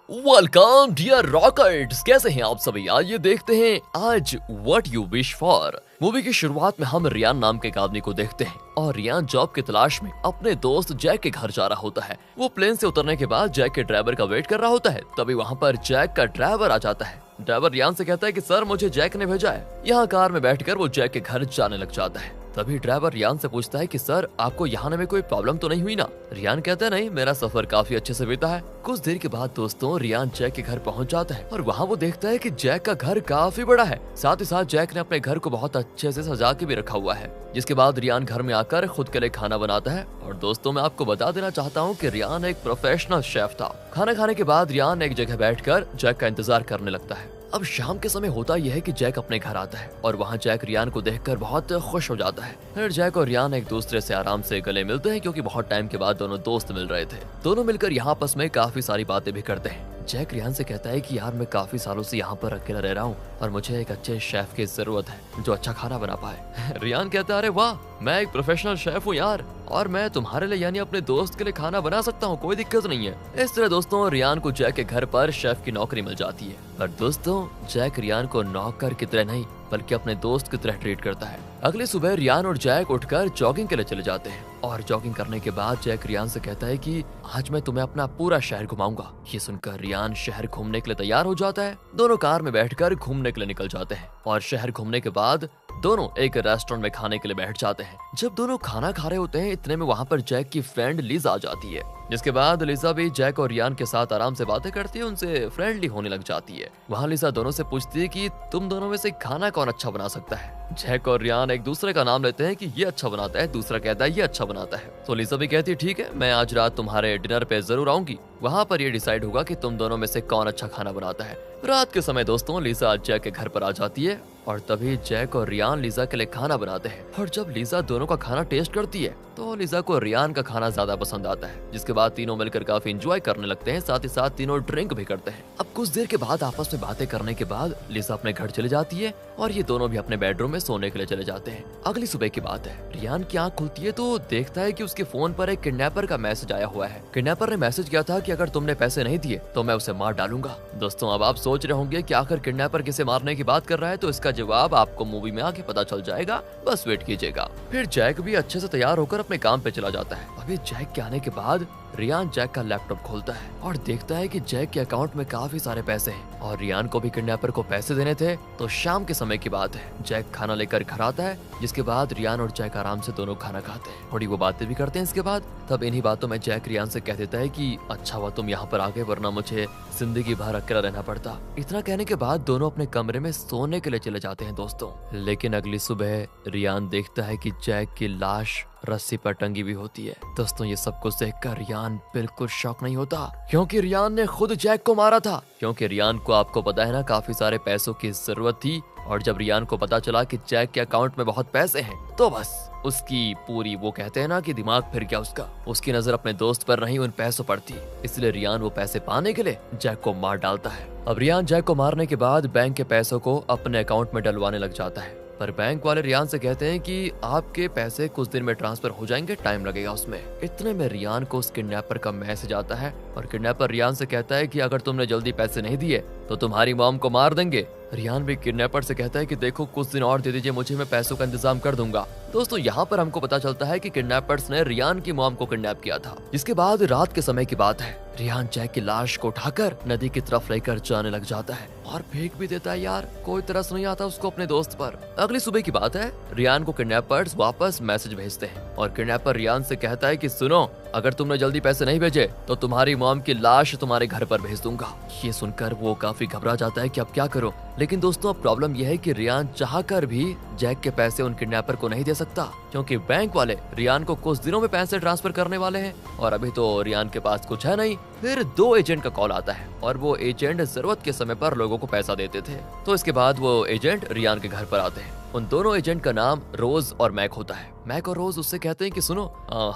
Welcome dear rockets, कैसे हैं आप सभी। आइए देखते हैं आज what you wish for. Movie की शुरुआत में हम रियान नाम के एक आदमी को देखते हैं और रियान जॉब की तलाश में अपने दोस्त जैक के घर जा रहा होता है। वो प्लेन से उतरने के बाद जैक के ड्राइवर का वेट कर रहा होता है। तभी वहाँ पर जैक का ड्राइवर आ जाता है। ड्राइवर रियान से कहता है कि सर मुझे जैक ने भेजा है। यहाँ कार में बैठकर वो जैक के घर जाने लग जाता है। तभी ड्राइवर रियान से पूछता है कि सर आपको यहाँ में कोई प्रॉब्लम तो नहीं हुई ना। रियान कहता है नहीं, मेरा सफर काफी अच्छे से बीता है। कुछ देर के बाद दोस्तों रियान जैक के घर पहुँच जाता है और वहाँ वो देखता है कि जैक का घर काफी बड़ा है। साथ ही साथ जैक ने अपने घर को बहुत अच्छे से सजा के भी रखा हुआ है। जिसके बाद रियान घर में आकर खुद के लिए खाना बनाता है। और दोस्तों मैं आपको बता देना चाहता हूँ कि रियान एक प्रोफेशनल शेफ था। खाना खाने के बाद रियान एक जगह बैठकर जैक का इंतजार करने लगता है। अब शाम के समय होता यह है कि जैक अपने घर आता है और वहाँ जैक रियान को देखकर बहुत खुश हो जाता है। फिर जैक और रियान एक दूसरे से आराम से गले मिलते हैं क्योंकि बहुत टाइम के बाद दोनों दोस्त मिल रहे थे। दोनों मिलकर यहाँ आपस में काफी सारी बातें भी करते हैं। जैक रियान से कहता है कि यार मैं काफी सालों से यहाँ पर अकेला रह रहा हूँ और मुझे एक अच्छे शेफ की जरूरत है जो अच्छा खाना बना पाए। रियान कहता है अरे वाह, मैं एक प्रोफेशनल शेफ हूँ यार और मैं तुम्हारे लिए यानी अपने दोस्त के लिए खाना बना सकता हूँ, कोई दिक्कत नहीं है। इस तरह दोस्तों रियान को जैक के घर पर शेफ की नौकरी मिल जाती है। पर दोस्तों जैक रियान को नौकर की तरह नहीं बल्कि अपने दोस्त की तरह ट्रीट करता है। अगली सुबह रियान और जैक उठकर जॉगिंग के लिए चले जाते हैं और जॉगिंग करने के बाद जैक रियान से कहता है कि आज मैं तुम्हें अपना पूरा शहर घुमाऊंगा। ये सुनकर रियान शहर घूमने के लिए तैयार हो जाता है। दोनों कार में बैठकर घूमने के लिए निकल जाते हैं और शहर घूमने के बाद दोनों एक रेस्टोरेंट में खाने के लिए बैठ जाते हैं। जब दोनों खाना खा रहे होते हैं इतने में वहाँ पर जैक की फ्रेंड लिजा आ जाती है। जिसके बाद लिजा भी जैक और रियान के साथ आराम से बातें करती है, उनसे फ्रेंडली होने लग जाती है। वहाँ लिजा दोनों से पूछती है कि तुम दोनों में से खाना कौन अच्छा बना सकता है। जैक और रियान एक दूसरे का नाम लेते हैं कि ये अच्छा बनाता है, दूसरा कहता है ये अच्छा बनाता है। तो लिजा भी कहती है ठीक है, मैं आज रात तुम्हारे डिनर पे जरूर आऊंगी। वहाँ पर ये डिसाइड होगा कि तुम दोनों में से कौन अच्छा खाना बनाता है। रात के समय दोस्तों लिजा जैक के घर पर आ जाती है और तभी जैक और रियान लिजा के लिए खाना बनाते हैं। और जब लिजा दोनों का खाना टेस्ट करती है तो लिजा को रियान का खाना ज्यादा पसंद आता है। जिसके बाद तीनों मिलकर काफी एंजॉय करने लगते हैं, साथ ही साथ तीनों ड्रिंक भी करते हैं। अब कुछ देर के बाद आपस में बातें करने के बाद लिजा अपने घर चले जाती है और ये दोनों भी अपने बेडरूम में सोने के लिए चले जाते हैं। अगली सुबह की बात है, रियान की आंख खुलती है तो देखता है कि उसके फोन पर एक किडनैपर का मैसेज आया हुआ है। किडनैपर ने मैसेज किया था कि अगर तुमने पैसे नहीं दिए तो मैं उसे मार डालूंगा। दोस्तों अब आप सोच रहे होंगे कि आखिर किडनैपर किसे मारने की बात कर रहा है, तो इसका जवाब आपको मूवी में आगे पता चल जाएगा, बस वेट कीजिएगा। फिर जैक भी अच्छे से तैयार होकर अपने काम पे चला जाता है। अभी जैक के आने के बाद रियान जैक का लैपटॉप खोलता है और देखता है कि जैक के अकाउंट में काफी सारे पैसे हैं और रियान को भी किडनैपर को पैसे देने थे। तो शाम के समय की बात है, जैक खाना लेकर घर आता है। जिसके बाद रियान और जैक आराम से दोनों खाना खाते हैं, थोड़ी वो बातें भी करते हैं। इसके बाद तब इन्हीं बातों में जैक रियान से कह देता है कि अच्छा हुआ तुम यहाँ पर आ गए, वरना मुझे जिंदगी भर अकेला रहना पड़ता। इतना कहने के बाद दोनों अपने कमरे में सोने के लिए चले जाते हैं दोस्तों। लेकिन अगली सुबह रियान देखता है कि जैक की लाश रस्सी पर टंगी हुई होती है। दोस्तों ये सब कुछ देखकर रियान बिल्कुल शॉक नहीं होता क्योंकि रियान ने खुद जैक को मारा था। क्योंकि रियान को आपको पता है ना काफी सारे पैसों की जरूरत थी और जब रियान को पता चला कि जैक के अकाउंट में बहुत पैसे हैं तो बस उसकी पूरी वो कहते हैं ना कि दिमाग फिर गया उसका। उसकी नजर अपने दोस्त पर नहीं उन पैसों पर थी, इसलिए रियान वो पैसे पाने के लिए जैक को मार डालता है। अब रियान जैक को मारने के बाद बैंक के पैसों को अपने अकाउंट में डलवाने लग जाता है। पर बैंक वाले रियान से कहते हैं कि आपके पैसे कुछ दिन में ट्रांसफर हो जाएंगे, टाइम लगेगा उसमें। इतने में रियान को उस किडनैपर का मैसेज आता है और किडनैपर रियान से कहता है कि अगर तुमने जल्दी पैसे नहीं दिए तो तुम्हारी मॉम को मार देंगे। रियान भी किडनैपर से कहता है कि देखो कुछ दिन और दे दीजिए मुझे, मैं पैसों का इंतजाम कर दूंगा। दोस्तों यहाँ पर हमको पता चलता है कि किडनैपर्स ने रियान की मॉम को किडनैप किया था। इसके बाद रात के समय की बात है, रियान जैक की लाश को उठाकर नदी की तरफ लेकर जाने लग जाता है और फेंक भी देता है। यार कोई तरस नहीं आता उसको अपने दोस्त पर। अगली सुबह की बात है, रियान को किडनैपर्स वापस मैसेज भेजते हैं और किडनैपर रियान से कहता है कि सुनो, अगर तुमने जल्दी पैसे नहीं भेजे तो तुम्हारी मॉम की लाश तुम्हारे घर पर भेज दूंगा। ये सुनकर वो काफी घबरा जाता है कि अब क्या करूं। लेकिन दोस्तों अब प्रॉब्लम यह है कि रियान चाहकर भी जैक के पैसे उन किडनैपर को नहीं दे सकता क्योंकि बैंक वाले रियान को कुछ दिनों में पैसे ट्रांसफर करने वाले हैं और अभी तो रियान के पास कुछ है नहीं। फिर 2 एजेंट का कॉल आता है और वो एजेंट जरूरत के समय पर लोगों को पैसा देते थे। तो इसके बाद वो एजेंट रियान के घर पर आते हैं। उन दोनों एजेंट का नाम रोज और मैक होता है। मैक और रोज उससे कहते हैं कि सुनो,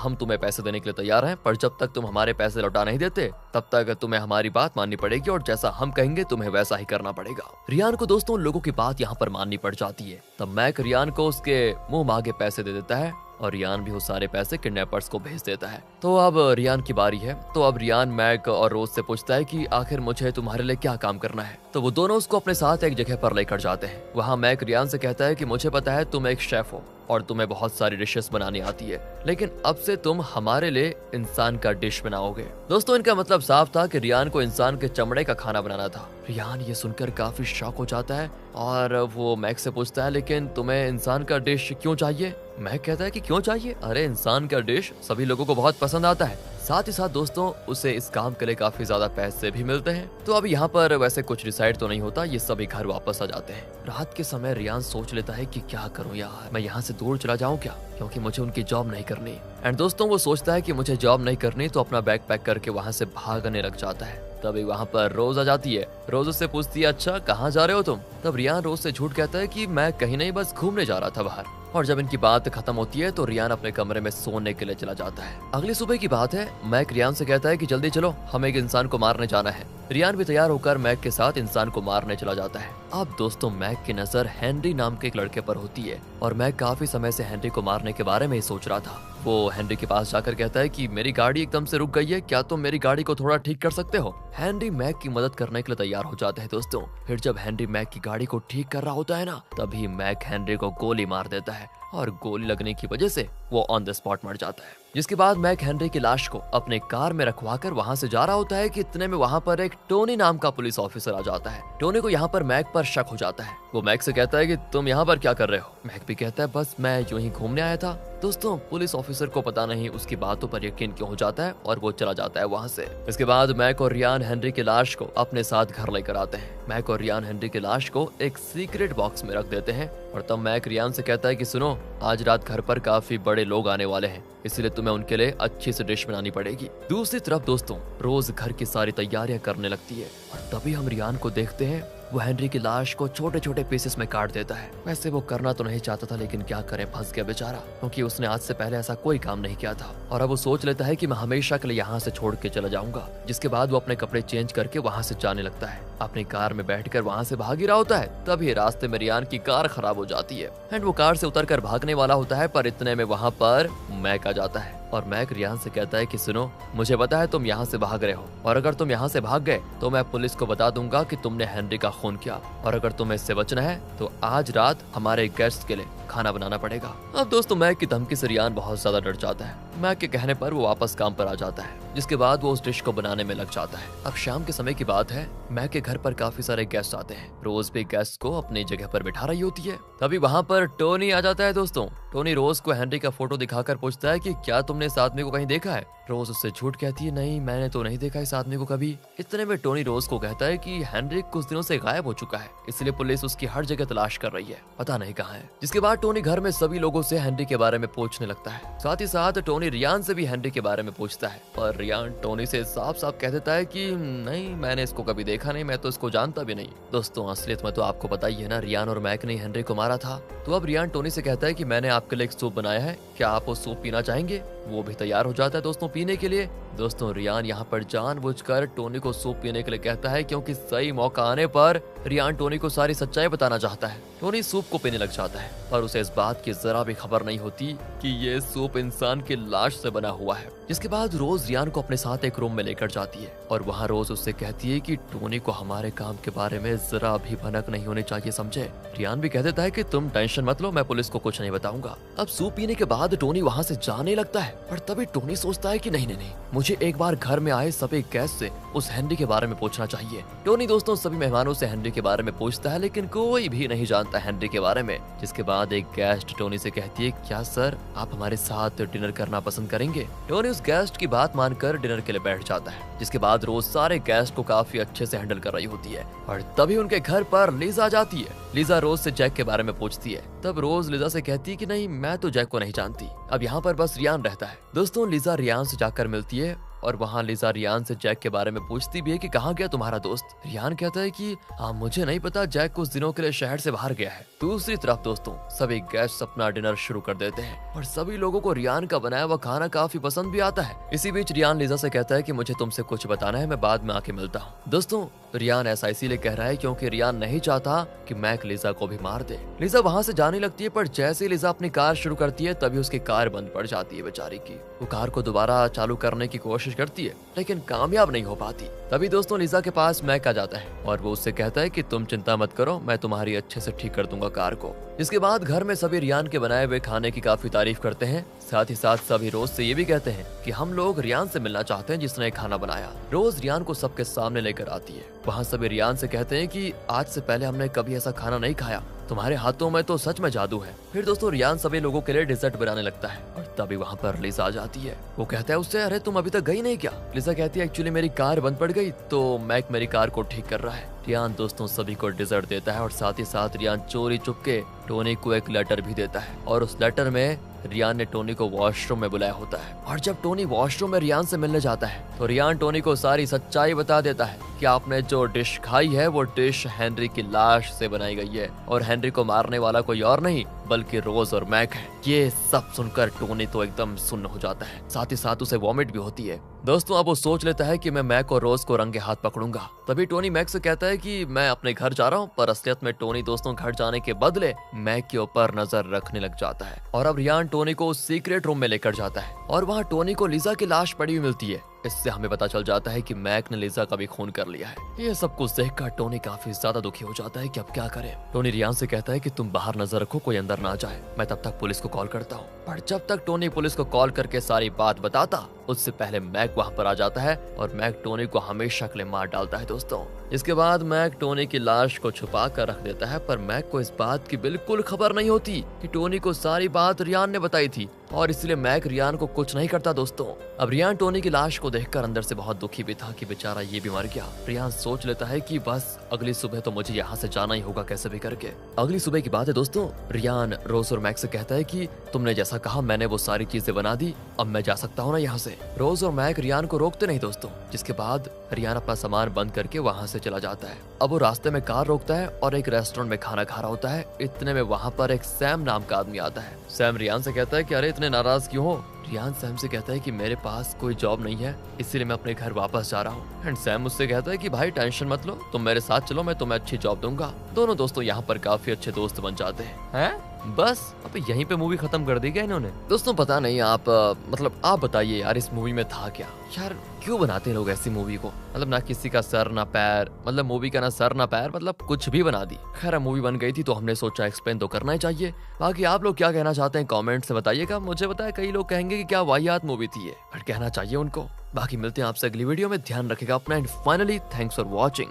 हम तुम्हें पैसे देने के लिए तैयार हैं, पर जब तक तुम हमारे पैसे लौटा नहीं देते तब तक तुम्हें हमारी बात माननी पड़ेगी और जैसा हम कहेंगे तुम्हें वैसा ही करना पड़ेगा। रियान को दोस्तों लोगों की बात यहाँ पर माननी पड़ जाती है। तब मैक रियान को उसके मुंह मांगे पैसे दे देता है और रियान भी वो सारे पैसे किडनैपर्स को भेज देता है। तो अब रियान की बारी है। तो अब रियान मैक और रोज से पूछता है कि आखिर मुझे तुम्हारे लिए क्या काम करना है। तो वो दोनों उसको अपने साथ एक जगह पर लेकर जाते हैं। वहाँ मैक रियान से कहता है कि मुझे पता है तुम एक शेफ हो और तुम्हें बहुत सारी डिशेस बनानी आती है, लेकिन अब से तुम हमारे लिए इंसान का डिश बनाओगे। दोस्तों इनका मतलब साफ था कि रियान को इंसान के चमड़े का खाना बनाना था। रियान ये सुनकर काफी शॉक हो जाता है और वो मैक से पूछता है लेकिन तुम्हें इंसान का डिश क्यों चाहिए। मैक कहता है कि क्यों चाहिए, अरे इंसान का डिश सभी लोगों को बहुत पसंद आता है। साथ ही साथ दोस्तों उसे इस काम के लिए काफी ज्यादा पैसे भी मिलते हैं। तो अब यहाँ पर वैसे कुछ डिसाइड तो नहीं होता, ये सभी घर वापस आ जाते हैं। रात के समय रियान सोच लेता है कि क्या करूं यार, मैं यहाँ से दूर चला जाऊं क्या, क्योंकि मुझे उनकी जॉब नहीं करनी। एंड दोस्तों वो सोचता है कि मुझे जॉब नहीं करनी, तो अपना बैग पैक करके वहाँ से भागने लग जाता है। तभी वहाँ पर रोज आ जाती है। रोज उससे पूछती है अच्छा कहाँ जा रहे हो तुम। तब रियान रोज से झूठ कहता है कि मैं कहीं नहीं, बस घूमने जा रहा था बाहर। और जब इनकी बात खत्म होती है तो रियान अपने कमरे में सोने के लिए चला जाता है। अगली सुबह की बात है। मैक रियान से कहता है कि जल्दी चलो, हमें एक इंसान को मारने जाना है। रियान भी तैयार होकर मैक के साथ इंसान को मारने चला जाता है। अब दोस्तों मैक की नजर हेनरी नाम के एक लड़के पर होती है और मैक काफी समय से हेनरी को मारने के बारे में ही सोच रहा था। वो हेनरी के पास जाकर कहता है कि मेरी गाड़ी एकदम से रुक गई है, क्या तुम मेरी गाड़ी को थोड़ा ठीक कर सकते हो। हेनरी मैक की मदद करने के लिए तैयार हो जाते हैं। दोस्तों फिर जब हेनरी मैक की गाड़ी को ठीक कर रहा होता है ना, तभी मैक हेनरी को गोली मार देता है और गोली लगने की वजह से वो ऑन द स्पॉट मर जाता है। जिसके बाद मैक हेनरी की लाश को अपने कार में रखवाकर वहाँ से जा रहा होता है कि इतने में वहाँ पर एक टोनी नाम का पुलिस ऑफिसर आ जाता है। टोनी को यहाँ पर मैक पर शक हो जाता है। वो मैक से कहता है कि तुम यहाँ पर क्या कर रहे हो। मैक भी कहता है बस मैं यूं ही घूमने आया था। दोस्तों पुलिस ऑफिसर को पता नहीं उसकी बातों पर यकीन क्यों हो जाता है और वो चला जाता है वहाँ से। इसके बाद मैक और रियान हेनरी की लाश को अपने साथ घर लेकर आते हैं। मैक और रियान हेनरी की लाश को एक सीक्रेट बॉक्स में रख देते हैं और तब मैक रियान से कहता है कि सुनो, आज रात घर पर काफी बड़े लोग आने वाले हैं, इसलिए तुम्हें उनके लिए अच्छी सी डिश बनानी पड़ेगी। दूसरी तरफ दोस्तों रोज घर की सारी तैयारियां करने लगती है और तभी हम रियान को देखते हैं। वो हेनरी की लाश को छोटे छोटे पीसेस में काट देता है। वैसे वो करना तो नहीं चाहता था, लेकिन क्या करे, फंस गया बेचारा, क्योंकि उसने आज से पहले ऐसा कोई काम नहीं किया था। और अब वो सोच लेता है कि मैं हमेशा के लिए यहाँ से छोड़ के चला जाऊंगा। जिसके बाद वो अपने कपड़े चेंज करके वहाँ से जाने लगता है। अपनी कार में बैठकर वहाँ से भाग ही रहा होता है, तभी रास्ते में रियान की कार खराब हो जाती है एंड वो कार से उतरकर भागने वाला होता है, पर इतने में वहाँ पर मैक आ जाता है और मैक रियान से कहता है कि सुनो, मुझे पता है तुम यहाँ से भाग रहे हो और अगर तुम यहाँ से भाग गए तो मैं पुलिस को बता दूंगा कि तुमने हेनरी का खून किया और अगर तुम्हें इससे बचना है तो आज रात हमारे गेस्ट के लिए खाना बनाना पड़ेगा। अब दोस्तों मैक की धमकी से रियान बहुत ज्यादा डर जाता है। मैक के कहने पर वो वापस काम पर आ जाता है, जिसके बाद वो उस डिश को बनाने में लग जाता है। अब शाम के समय की बात है। मैक के घर पर काफी सारे गेस्ट आते हैं। रोज भी गेस्ट को अपनी जगह पर बिठा रही होती है। तभी वहाँ पर टोनी आ जाता है। दोस्तों टोनी रोज को हेनरी का फोटो दिखाकर पूछता है कि क्या तुमने इस आदमी को कहीं देखा है। रोज उससे झूठ कहती है, नहीं मैंने तो नहीं देखा इस आदमी को कभी। इतने में टोनी रोज को कहता है कि हेनरी कुछ दिनों से गायब हो चुका है, इसलिए पुलिस उसकी हर जगह तलाश कर रही है, पता नहीं कहाँ है। जिसके बाद टोनी घर में सभी लोगों से हेनरी के बारे में पूछने लगता है। साथ ही साथ टोनी रियान से भी हेनरी के बारे में पूछता है, पर रियान टोनी से साफ साफ कह देता है कि नहीं मैंने इसको कभी देखा नहीं, मैं तो इसको जानता भी नहीं। दोस्तों असलियत में तो आपको पता ही है ना, रियान और मैक ने हेनरी को मारा था। तो अब रियान टोनी से कहता है कि मैंने आपके लिए एक सूप बनाया है, क्या आप वो सूप पीना चाहेंगे। वो भी तैयार हो जाता है दोस्तों पीने के लिए। दोस्तों रियान यहाँ पर जानबूझकर टोनी को सूप पीने के लिए कहता है, क्योंकि सही मौका आने पर रियान टोनी को सारी सच्चाई बताना चाहता है। टोनी सूप को पीने लग जाता है, पर उसे इस बात की जरा भी खबर नहीं होती कि ये सूप इंसान की लाश से बना हुआ है। जिसके बाद रोज रियान को अपने साथ एक रूम में लेकर जाती है और वहाँ रोज उससे कहती है कि टोनी को हमारे काम के बारे में जरा भी भनक नहीं होनी चाहिए, समझे। रियान भी कह देता है कि तुम टेंशन मत लो, मैं पुलिस को कुछ नहीं बताऊंगा। अब सूप पीने के बाद टोनी वहाँ से जाने लगता है, पर तभी टोनी सोचता है कि नहीं, मुझे एक बार घर में आए सभी गेस्ट से उस हेनरी के बारे में पूछना चाहिए। टोनी दोस्तों सभी मेहमानों से हेनरी के बारे में पूछता है, लेकिन कोई भी नहीं जानता हेनरी के बारे में। जिसके बाद एक गेस्ट टोनी से कहती है, क्या सर आप हमारे साथ डिनर करना पसंद करेंगे। टोनी उस गेस्ट की बात मानकर डिनर के लिए बैठ जाता है। जिसके बाद रोज सारे गेस्ट को काफी अच्छे से हैंडल कर रही होती है और तभी उनके घर पर लीजा जाती है। लीजा रोज से जैक के बारे में पूछती है। तब रोज लीजा से कहती है कि नहीं मैं तो जैक को नहीं जानती। अब यहाँ पर बस रियान रहता है। दोस्तों लीजा रियान से जाकर मिलती है और वहाँ लीजा रियान से जैक के बारे में पूछती भी है कि कहाँ गया तुम्हारा दोस्त। रियान कहता है कि हाँ मुझे नहीं पता, जैक कुछ दिनों के लिए शहर से बाहर गया है। दूसरी तरफ दोस्तों सभी गेस्ट अपना डिनर शुरू कर देते हैं और सभी लोगों को रियान का बनाया हुआ खाना काफी पसंद भी आता है। इसी बीच रियान लीजा से कहता है कि मुझे तुमसे कुछ बताना है, मैं बाद में आके मिलता हूँ। दोस्तों रियान ऐसा इसीलिए कह रहा है क्योंकि रियान नहीं चाहता कि मैक लिजा को भी मार दे। लिजा वहाँ से जाने लगती है, पर जैसे ही लिजा अपनी कार शुरू करती है तभी उसकी कार बंद पड़ जाती है बेचारी की। वो कार को दोबारा चालू करने की कोशिश करती है लेकिन कामयाब नहीं हो पाती। तभी दोस्तों लिजा के पास मैक आ जाता है और वो उससे कहता है कि तुम चिंता मत करो, मैं तुम्हारी अच्छे से ठीक कर दूंगा कार को। इसके बाद घर में सभी रियान के बनाए हुए खाने की काफी तारीफ करते हैं। साथ ही साथ सभी रोज से ये भी कहते हैं कि हम लोग रियान से मिलना चाहते हैं जिसने खाना बनाया। रोज रियान को सबके सामने लेकर आती है। वहाँ सभी रियान से कहते हैं कि आज से पहले हमने कभी ऐसा खाना नहीं खाया, तुम्हारे हाथों में तो सच में जादू है। फिर दोस्तों रियान सभी लोगों के लिए डिजर्ट बनाने लगता है और तभी वहाँ पर लिजा आ जाती है। वो कहता है उससे, अरे तुम अभी तक गई नहीं क्या? लिजा कहती है एक्चुअली मेरी कार बंद पड़ गई तो मैक मेरी कार को ठीक कर रहा है। रियान दोस्तों सभी को डिजर्ट देता है और साथ ही साथ रियान चोरी चुपके टोनी को एक लेटर भी देता है और उस लेटर में रियान ने टोनी को वॉशरूम में बुलाया होता है। और जब टोनी वॉशरूम में रियान से मिलने जाता है तो रियान टोनी को सारी सच्चाई बता देता है कि आपने जो डिश खाई है वो डिश हेनरी की लाश से बनाई गई है और हेनरी को मारने वाला कोई और नहीं बल्कि रोज और मैक है। ये सब सुनकर टोनी तो एकदम सुन्न हो जाता है, साथ ही साथ उसे वॉमिट भी होती है। दोस्तों अब वो सोच लेता है कि मैं मैक और रोज को रंगे हाथ पकड़ूंगा। तभी टोनी मैक से कहता है कि मैं अपने घर जा रहा हूँ, पर असलियत में टोनी दोस्तों घर जाने के बदले मैक के ऊपर नजर रखने लग जाता है। और अब रियान टोनी को उस सीक्रेट रूम में लेकर जाता है और वहाँ टोनी को लिजा की लाश पड़ी हुई मिलती है। इससे हमें पता चल जाता है कि मैक ने लिजा का भी खून कर लिया है। ये सब कुछ देखकर टोनी काफी ज्यादा दुखी हो जाता है कि अब क्या करे। टोनी रियान से कहता है कि तुम बाहर नजर रखो, कोई अंदर ना जाए, मैं तब तक पुलिस को कॉल करता हूँ। पर जब तक टोनी पुलिस को कॉल करके सारी बात बताता उससे पहले मैक वहाँ पर आ जाता है और मैक टोनी को हमेशा के लिए मार डालता है। दोस्तों इसके बाद मैक टोनी की लाश को छुपा कर रख देता है, पर मैक को इस बात की बिल्कुल खबर नहीं होती कि टोनी को सारी बात रियान ने बताई थी और इसलिए मैक रियान को कुछ नहीं करता। दोस्तों अब रियान टोनी की लाश को देखकर अंदर से बहुत दुखी भी था कि बेचारा ये भी मर गया। रियान सोच लेता है कि बस अगली सुबह तो मुझे यहाँ से जाना ही होगा कैसे भी करके। अगली सुबह की बात है दोस्तों, रियान रोज और मैक से कहता है कि तुमने जैसा कहा मैंने वो सारी चीजें बना दी, अब मैं जा सकता हूँ ना यहाँ से। रोज और मैक रियान को रोकते नहीं दोस्तों, जिसके बाद रियान अपना सामान बंद करके वहाँ से चला जाता है। अब वो रास्ते में कार रोकता है और एक रेस्टोरेंट में खाना खा रहा होता है। इतने में वहाँ पर एक सैम नाम का आदमी आता है। सैम रियान से कहता है कि अरे इतने नाराज क्यों हो? रियान सैम से कहता है कि मेरे पास कोई जॉब नहीं है इसीलिए मैं अपने घर वापस जा रहा हूँ। एंड सैम मुझसे कहता है कि भाई टेंशन मत लो, तुम मेरे साथ चलो, मैं तुम्हें अच्छी जॉब दूंगा। दोनों दोस्तों यहाँ पर काफी अच्छे दोस्त बन जाते हैं। बस अब यहीं पे मूवी खत्म कर दी क्या इन्होंने? दोस्तों पता नहीं आप मतलब आप बताइए यार इस मूवी में था क्या? यार क्यों बनाते हैं लोग ऐसी मूवी को? मतलब ना किसी का सर ना पैर, मतलब मूवी का ना सर ना पैर, मतलब कुछ भी बना दी। खैर मूवी बन गई थी तो हमने सोचा एक्सप्लेन तो करना ही चाहिए। बाकी आप लोग क्या कहना चाहते हैं कमेंट से बताइएगा। मुझे पता है कई लोग कहेंगे कि क्या वाहियात मूवी थी ये, बट कहना चाहिए उनको। बाकी मिलते हैं आपसे अगली वीडियो में, ध्यान रखेगा अपना and finally thanks for watching.